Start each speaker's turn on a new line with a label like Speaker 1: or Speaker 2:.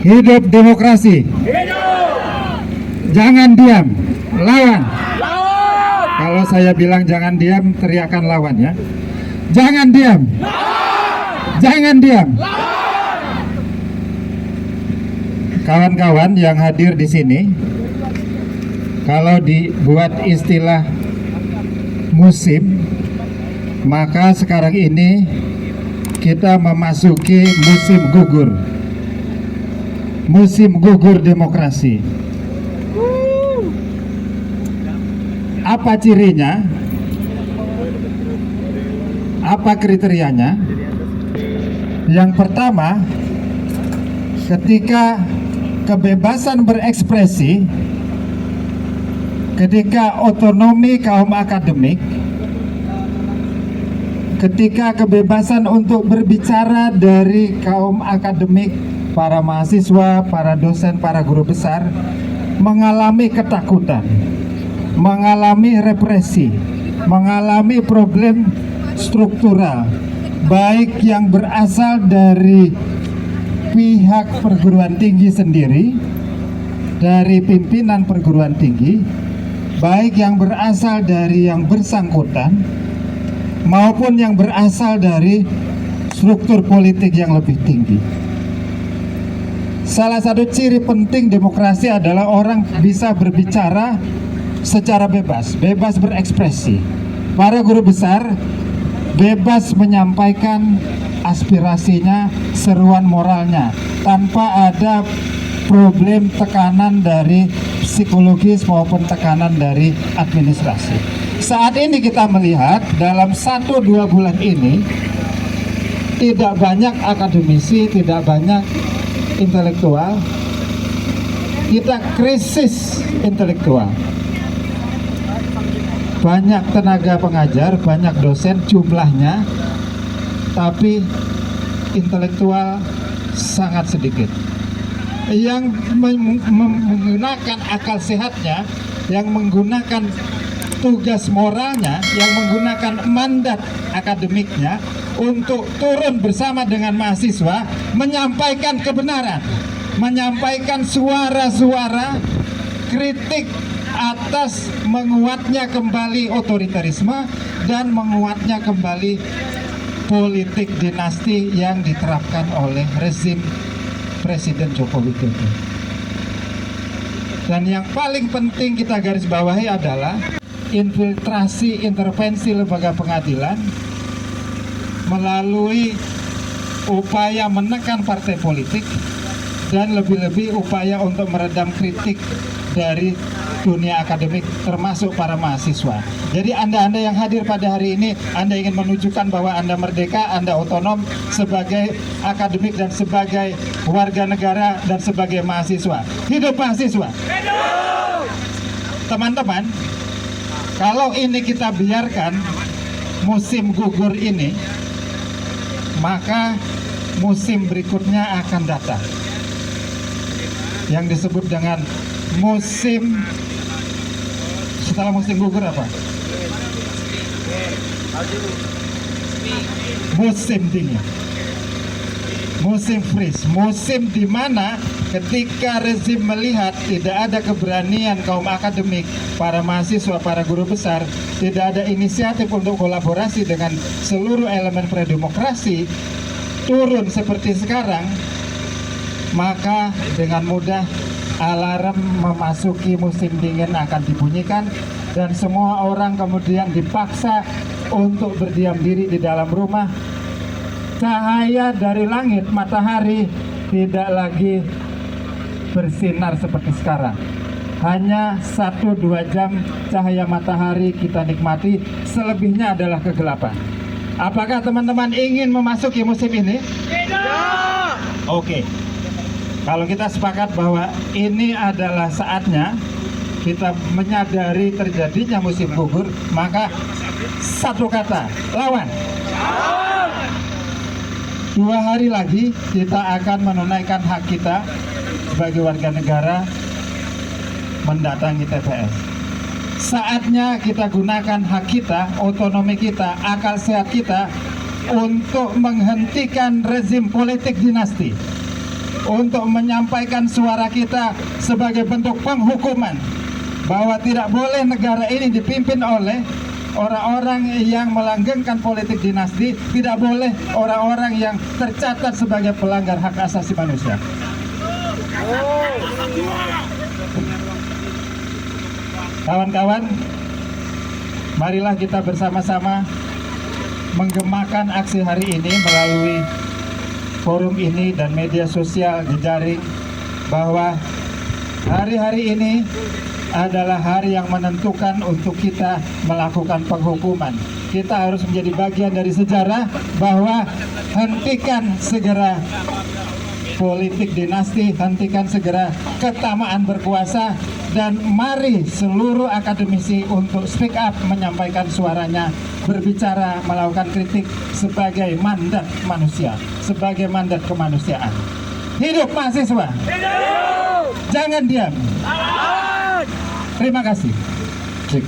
Speaker 1: Hidup demokrasi. Jangan diam, lawan. Kalau saya bilang jangan diam, teriakan lawan ya. Jangan diam. Jangan diam. Kawan-kawan yang hadir di sini, kalau dibuat istilah musim, maka sekarang ini kita memasuki musim gugur. Musim gugur demokrasi. Apa cirinya? Apa kriterianya? Yang pertama, ketika kebebasan berekspresi, ketika otonomi kaum akademik, ketika kebebasan untuk berbicara dari kaum akademik, para mahasiswa, para dosen, para guru besar mengalami ketakutan, mengalami represi, mengalami problem struktural, baik yang berasal dari pihak perguruan tinggi sendiri, dari pimpinan perguruan tinggi, baik yang berasal dari yang bersangkutan, maupun yang berasal dari struktur politik yang lebih tinggi. Salah satu ciri penting demokrasi adalah orang bisa berbicara secara bebas, bebas berekspresi. Para guru besar bebas menyampaikan aspirasinya, seruan moralnya, tanpa ada problem tekanan dari psikologis maupun tekanan dari administrasi. Saat ini kita melihat dalam 1-2 bulan ini tidak banyak akademisi, tidak banyak intelektual, kita krisis intelektual. Banyak tenaga pengajar, banyak dosen jumlahnya, tapi intelektual sangat sedikit. Yang menggunakan akal sehatnya, yang menggunakan tugas moralnya, yang menggunakan mandat akademiknya untuk turun bersama dengan mahasiswa menyampaikan kebenaran, menyampaikan suara-suara kritik atas menguatnya kembali otoritarisme dan menguatnya kembali politik dinasti yang diterapkan oleh rezim Presiden Joko Widodo. Dan yang paling penting kita garis bawahi adalah infiltrasi intervensi lembaga pengadilan melalui upaya menekan partai politik dan lebih-lebih upaya untuk meredam kritik dari dunia akademik termasuk para mahasiswa. Jadi Anda yang hadir pada hari ini, Anda ingin menunjukkan bahwa Anda merdeka, Anda otonom sebagai akademik dan sebagai warga negara dan sebagai mahasiswa. Hidup mahasiswa! Teman-teman, kalau ini kita biarkan musim gugur ini, maka musim berikutnya akan datang yang disebut dengan musim setelah musim gugur apa? Musim dingin, musim freeze, musim di mana ketika rezim melihat tidak ada keberanian kaum akademik, para mahasiswa, para guru besar, tidak ada inisiatif untuk kolaborasi dengan seluruh elemen predemokrasi turun seperti sekarang, maka dengan mudah alarm memasuki musim dingin akan dibunyikan dan semua orang kemudian dipaksa untuk berdiam diri di dalam rumah. Cahaya dari langit, matahari tidak lagi bersinar seperti sekarang. Hanya 1-2 jam cahaya matahari kita nikmati, selebihnya adalah kegelapan. Apakah teman-teman ingin memasuki musim ini? Tidak! Oke. Kalau kita sepakat bahwa ini adalah saatnya kita menyadari terjadinya musim gugur, maka satu kata, lawan. 2 hari lagi kita akan menunaikan hak kita sebagai warga negara mendatangi TPS. Saatnya kita gunakan hak kita, otonomi kita, akal sehat kita untuk menghentikan rezim politik dinasti. untuk menyampaikan suara kita sebagai bentuk penghukuman bahwa tidak boleh negara ini dipimpin oleh orang-orang yang melanggengkan politik dinasti, tidak boleh orang-orang yang tercatat sebagai pelanggar hak asasi manusia. Kawan-kawan, marilah kita bersama-sama menggemakan aksi hari ini melalui forum ini dan media sosial jejaring, bahwa hari-hari ini adalah hari yang menentukan untuk kita melakukan penghukuman. Kita harus menjadi bagian dari sejarah bahwa hentikan segera politik dinasti, hentikan segera ketamaan berkuasa, dan mari seluruh akademisi untuk speak up, menyampaikan suaranya, berbicara, melakukan kritik sebagai mandat manusia, sebagai mandat kemanusiaan. Hidup mahasiswa! Hidup! Jangan diam! Terima kasih. Cik.